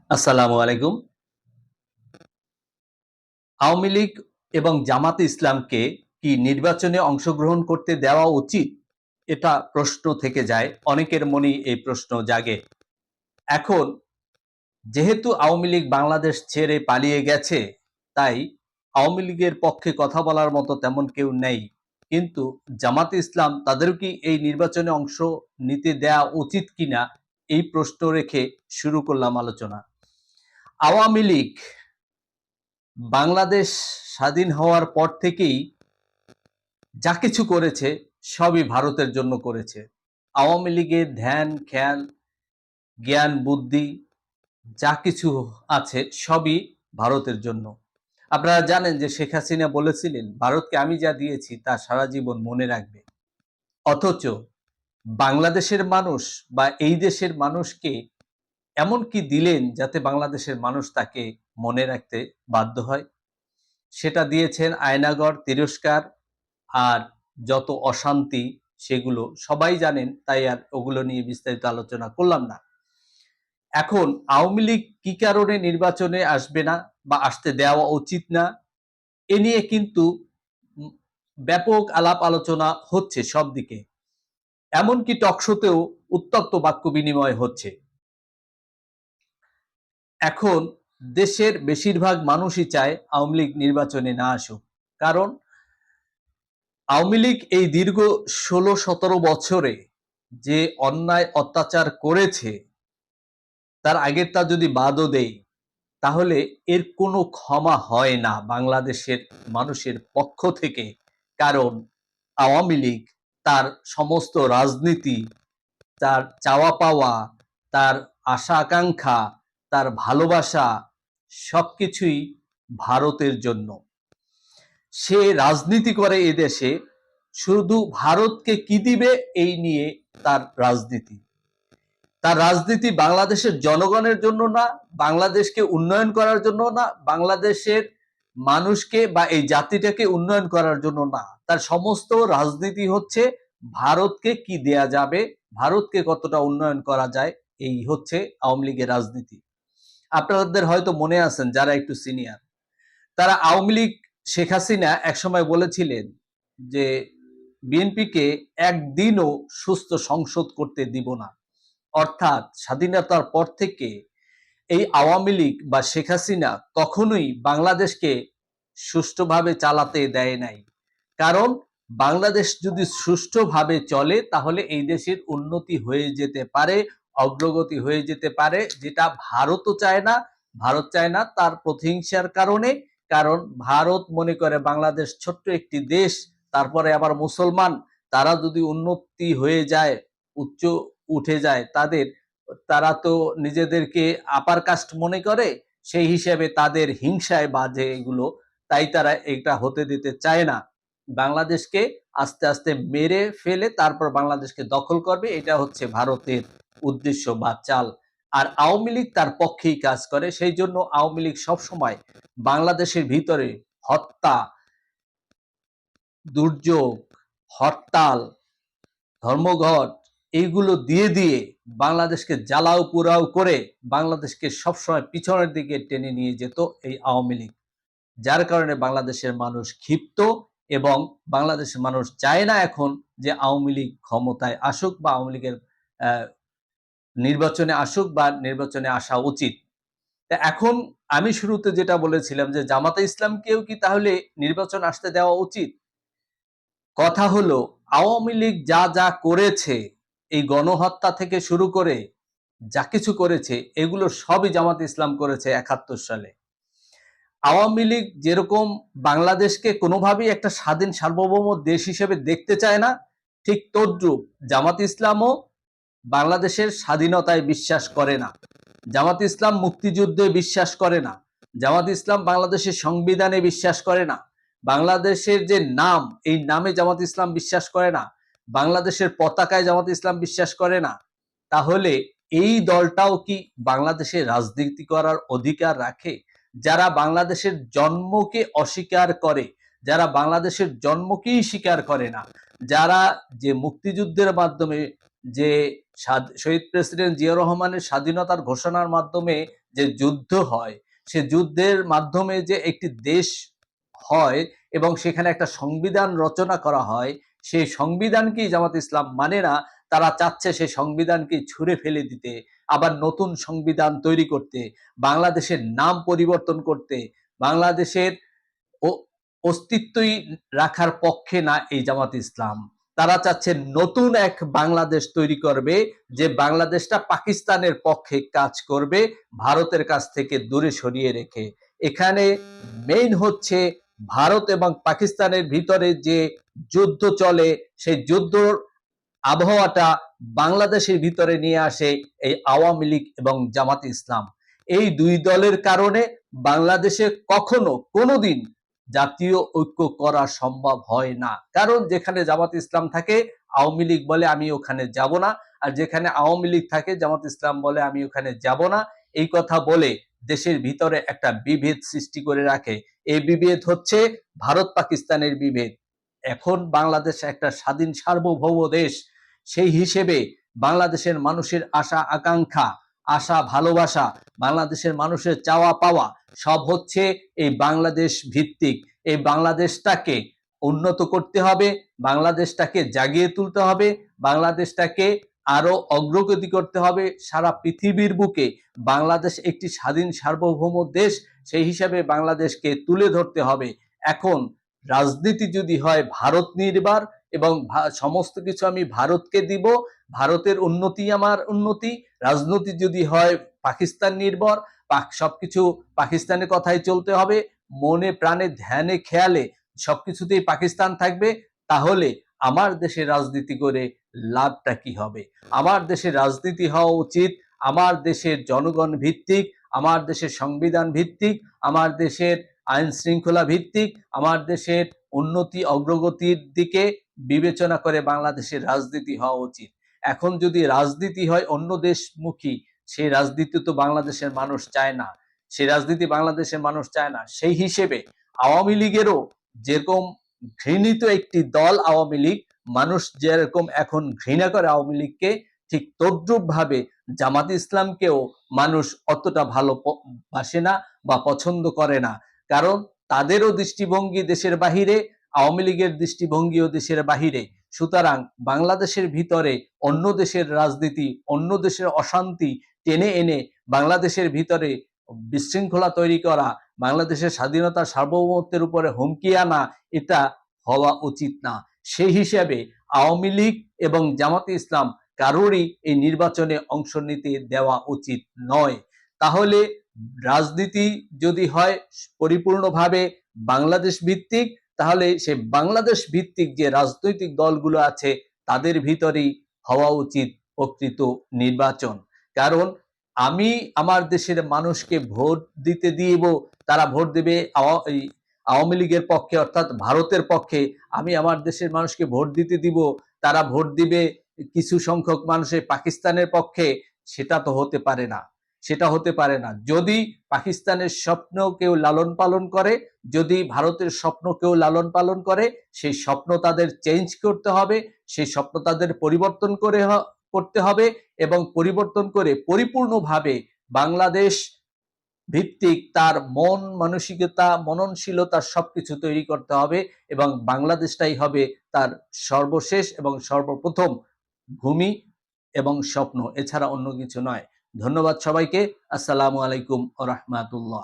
আসসালামু আলাইকুম। আওয়ামী লীগ এবং জামাতে ইসলামকে কি নির্বাচনে অংশগ্রহণ করতে দেওয়া উচিত? এটা প্রশ্ন থেকে যায়। অনেকের মনেই এই প্রশ্ন জাগে। এখন যেহেতু আওয়ামী লীগ বাংলাদেশ ছেড়ে পালিয়ে গেছে, তাই আওয়ামী লীগের পক্ষে কথা বলার মতো তেমন কেউ নেই। কিন্তু জামাতে ইসলাম তাদেরও কি এই নির্বাচনে অংশ নিতে দেয়া উচিত কিনা এই প্রশ্ন রেখে শুরু করলাম আলোচনা। আওয়ামী লীগ বাংলাদেশ স্বাধীন হওয়ার পর থেকেই যা কিছু করেছে সবই ভারতের জন্য করেছে। আওয়ামী লীগের ধ্যান, খেয়াল, জ্ঞান, বুদ্ধি যা কিছু আছে সবই ভারতের জন্য। আপনারা জানেন যে শেখ হাসিনা বলেছিলেন, ভারতকে আমি যা দিয়েছি তা সারা জীবন মনে রাখবে। অথচ বাংলাদেশের মানুষ বা এই দেশের মানুষকে এমন কি দিলেন যাতে বাংলাদেশের মানুষ তাকে মনে রাখতে বাধ্য হয়? সেটা দিয়েছেন আয়নাগর, তিরস্কার আর যত অশান্তি সেগুলো সবাই জানেন, তাই আর ওগুলো নিয়ে বিস্তারিত আলোচনা করলাম না। এখন আওয়ামী লীগ কি কারণে নির্বাচনে আসবে না বা আসতে দেওয়া উচিত না, এ নিয়ে কিন্তু ব্যাপক আলাপ আলোচনা হচ্ছে সব দিকে। এমনকি টকশোতেও উত্তপ্ত বাক্য বিনিময় হচ্ছে। এখন দেশের বেশিরভাগ মানুষই চায় আওয়ামী লীগ নির্বাচনে না আসুক। কারণ আওয়ামী লীগ এই দীর্ঘ ১৬-১৭ বছরে যে অন্যায় অত্যাচার করেছে, তার আগেরটা যদি বাদও দেই, তাহলে এর কোনো ক্ষমা হয় না বাংলাদেশের মানুষের পক্ষ থেকে। কারণ আওয়ামী লীগ তার সমস্ত রাজনীতি, তার চাওয়া পাওয়া, তার আশা আকাঙ্ক্ষা, তার ভালোবাসা সবকিছুই ভারতের জন্য। সে রাজনীতি করে এদেশে, শুধু ভারতকে কি দিবে এই নিয়ে তার রাজনীতি। তার রাজনীতি বাংলাদেশের জনগণের জন্য না, বাংলাদেশকে উন্নয়ন করার জন্য না, বাংলাদেশের মানুষকে বা এই জাতিটাকে উন্নয়ন করার জন্য না। তার সমস্ত রাজনীতি হচ্ছে ভারতকে কি দেয়া যাবে, ভারতকে কতটা উন্নয়ন করা যায়, এই হচ্ছে আওয়ামী লীগের রাজনীতি। আপনাদের হয়তো মনে আছেন যারা একটু সিনিয়র, তারা আওয়ামী লীগ, শেখ হাসিনা একসময় বলেছিলেন যে বিএনপিকে একদিনও সুস্থ সংসদ করতে দিব না। অর্থাৎ স্বাধীনতার পর থেকে এই আওয়ামী লীগ বা শেখ হাসিনা কখনোই বাংলাদেশকে সুষ্ঠুভাবে চালাতে দেয় নাই। কারণ বাংলাদেশ যদি সুষ্ঠুভাবে চলে তাহলে এই দেশের উন্নতি হয়ে যেতে পারে, অগ্রগতি হয়ে যেতে পারে, যেটা ভারতও চায় না। ভারত চায় না তার প্রতিহিংসার কারণে। কারণ ভারত মনে করে বাংলাদেশ ছোট্ট একটি দেশ, তারপরে আবার মুসলমান, তারা যদি উন্নতি হয়ে যায়, উচ্চ উঠে যায় তাদের, তারা তো নিজেদেরকে আপার কাস্ট মনে করে, সেই হিসেবে তাদের হিংসায় বাজে এগুলো, তাই তারা এটা হতে দিতে চায় না। বাংলাদেশকে আস্তে আস্তে মেরে ফেলে তারপর বাংলাদেশকে দখল করবে, এটা হচ্ছে ভারতের উদ্দেশ্য বা চাল। আর আওয়ামী লীগ তার পক্ষেই কাজ করে। সেই জন্য আওয়ামী লীগ সবসময় বাংলাদেশের ভিতরে হত্যা, দুর্যোগ, হরতাল, ধর্মঘট এইগুলো দিয়ে দিয়ে বাংলাদেশকে জ্বালাও পোড়াও করে বাংলাদেশকে সবসময় পিছনের দিকে টেনে নিয়ে যেত এই আওয়ামী লীগ। যার কারণে বাংলাদেশের মানুষ ক্ষিপ্ত এবং বাংলাদেশের মানুষ চায় না এখন যে আওয়ামী লীগ ক্ষমতায় আসুক বা আওয়ামী লীগের নির্বাচনে আসুক বা নির্বাচনে আসা উচিত। তা এখন আমি শুরুতে যেটা বলেছিলাম যে জামাতে ইসলামকেও কি তাহলে নির্বাচন আসতে দেওয়া উচিত? কথা হলো আওয়ামী লীগ যা যা করেছে, এই গণহত্যা থেকে শুরু করে যা কিছু করেছে এগুলো সবই জামাত ইসলাম করেছে ৭১ সালে। আওয়ামী লীগ যেরকম বাংলাদেশকে কোনোভাবেই একটা স্বাধীন সার্বভৌম দেশ হিসেবে দেখতে চায় না, ঠিক তদ্রূপ জামাত ইসলামও বাংলাদেশের স্বাধীনতায় বিশ্বাস করে না। জামাত ইসলাম মুক্তিযুদ্ধে বিশ্বাস করে না। জামাত ইসলাম বাংলাদেশের সংবিধানে বিশ্বাস করে না। বাংলাদেশের যে নাম, এই নামে জামাত ইসলাম বিশ্বাস করে না। বাংলাদেশের পতাকায় জামাত ইসলাম বিশ্বাস করে না। তাহলে এই দলটাও কি বাংলাদেশে রাজনীতি করার অধিকার রাখে? যারা বাংলাদেশের জন্মকে অস্বীকার করে, যারা বাংলাদেশের জন্মকেই স্বীকার করে না, যারা যে মুক্তিযুদ্ধের মাধ্যমে, যে শহীদ প্রেসিডেন্ট জিয়াউর রহমানের স্বাধীনতার ঘোষণার মাধ্যমে যে যুদ্ধ হয়, সে যুদ্ধের মাধ্যমে যে একটি দেশ হয় এবং সেখানে একটা সংবিধান রচনা করা হয়, সেই সংবিধানকেই জামাত ইসলাম মানে না। তারা চাচ্ছে সেই সংবিধানকে ছুঁড়ে ফেলে দিতে, আবার নতুন সংবিধান তৈরি করতে, বাংলাদেশের নাম পরিবর্তন করতে। বাংলাদেশের অস্তিত্বই রাখার পক্ষে না এই জামাত ইসলাম। তারা চাচ্ছে নতুন এক বাংলাদেশ তৈরি করবে, যে বাংলাদেশটা পাকিস্তানের পক্ষে কাজ করবে, ভারতের কাছ থেকে দূরে সরিয়ে রেখে। এখানে মেইন হচ্ছে ভারত এবং পাকিস্তানের ভিতরে যে যুদ্ধ চলে, সেই যুদ্ধর আবহাওয়াটা বাংলাদেশের ভিতরে নিয়ে আসে এই আওয়ামী লীগ এবং জামাত ইসলাম। এই দুই দলের কারণে বাংলাদেশে কখনো কোনোদিন জাতীয় ঐক্য করা সম্ভব হয় না। কারণ যেখানে জামাত ইসলাম থাকে, আওয়ামী লীগ বলে আমি ওখানে যাব না, আর যেখানে আওয়ামী লীগ থাকে, জামাত ইসলাম বলে আমি ওখানে যাব না। এই কথা বলে দেশের ভিতরে একটা বিভেদ সৃষ্টি করে রাখে। এই বিভেদ হচ্ছে ভারত পাকিস্তানের বিভেদ। এখন বাংলাদেশ একটা স্বাধীন সার্বভৌম দেশ, সেই হিসেবে বাংলাদেশের মানুষের আশা আকাঙ্ক্ষা, আশা ভালোবাসা, বাংলাদেশের মানুষের চাওয়া পাওয়া সব হচ্ছে এই বাংলাদেশ ভিত্তিক। এই বাংলাদেশটাকে উন্নত করতে হবে, বাংলাদেশটাকে জাগিয়ে তুলতে হবে, বাংলাদেশটাকে আরো অগ্রগতি করতে হবে। সারা পৃথিবীর বুকে বাংলাদেশ একটি স্বাধীন সার্বভৌম দেশ, সেই হিসাবে বাংলাদেশকে তুলে ধরতে হবে। এখন রাজনীতি যদি হয় ভারত নির্ভর এবং সমস্ত কিছু আমি ভারতকে দিব, ভারতের উন্নতি আমার উন্নতি, রাজনীতি যদি হয় পাকিস্তান নির্ভর, সবকিছু পাকিস্তানের কথাই চলতে হবে, মনে প্রাণে ধ্যানে খেয়ালে সবকিছুতেই পাকিস্তান থাকবে, তাহলে আমার দেশে রাজনীতি করে লাভটা কি হবে? আমার দেশে রাজনীতি হওয়া উচিত আমার দেশের জনগণ ভিত্তিক, আমার দেশের সংবিধান ভিত্তিক, আমার দেশের আইন শৃঙ্খলা ভিত্তিক, আমার দেশের উন্নতি অগ্রগতির দিকে বিবেচনা করে বাংলাদেশের রাজনীতি হওয়া উচিত। এখন যদি রাজনীতি হয় অন্য দেশমুখী, সেই রাজনীতি তো বাংলাদেশের মানুষ চায় না, সেই রাজনীতি বাংলাদেশের মানুষ চায় না। সেই হিসেবে আওয়ামী লীগেরও যেরকম ঘৃণিত একটি দল আওয়ামী লীগ, মানুষ যেরকম এখন ঘৃণা করে আওয়ামী লীগকে, ঠিক তদ্রুপ ভাবে জামাত ইসলামকেও মানুষ অতটা ভালোবাসে না বা পছন্দ করে না। কারণ তাদেরও দৃষ্টিভঙ্গি দেশের বাহিরে, আওয়ামী লীগের দৃষ্টিভঙ্গিও দেশের বাহিরে। সুতরাং বাংলাদেশের ভিতরে অন্য দেশের রাজনীতি, অন্য দেশের অশান্তি টেনে এনে বাংলাদেশের ভিতরে বিশৃঙ্খলা তৈরি করা, বাংলাদেশের স্বাধীনতা সার্বভৌমত্বের উপরে হুমকি আনা, এটা হওয়া উচিত না। সেই হিসাবে আওয়ামী লীগ এবং জামাতে ইসলাম কারোরই এই নির্বাচনে অংশ নিতে দেওয়া উচিত নয়। তাহলে রাজনীতি যদি হয় পরিপূর্ণভাবে বাংলাদেশ ভিত্তিক, তাহলে সে বাংলাদেশ ভিত্তিক যে রাজনৈতিক দলগুলো আছে তাদের ভিতরেই হওয়া উচিত প্রকৃত নির্বাচন। কারণ আমি আমার দেশের মানুষকে ভোট দিতে দিব, তারা ভোট দেবে আওয়ামী লীগের পক্ষে অর্থাৎ ভারতের পক্ষে, আমি আমার দেশের মানুষকে ভোট দিতে দিব, তারা ভোট দিবে কিছু সংখ্যক মানুষের পাকিস্তানের পক্ষে, সেটা তো হতে পারে না। সেটা হতে পারে না। যদি পাকিস্তানের স্বপ্ন কেউ লালন পালন করে, যদি ভারতের স্বপ্ন কেউ লালন পালন করে, সেই স্বপ্ন তাদের চেঞ্জ করতে হবে, সেই স্বপ্ন তাদের পরিবর্তন করতে হবে এবং পরিবর্তন করে পরিপূর্ণভাবে বাংলাদেশ ভিত্তিক তার মন মানসিকতা মননশীলতা সবকিছু তৈরি করতে হবে এবং বাংলাদেশটাই হবে তার সর্বশেষ এবং সর্বপ্রথম ভূমি এবং স্বপ্ন, এছাড়া অন্য কিছু নয়। ধন্যবাদ সবাইকে। আসসালামু আলাইকুম ওয়া রাহমাতুল্লাহ।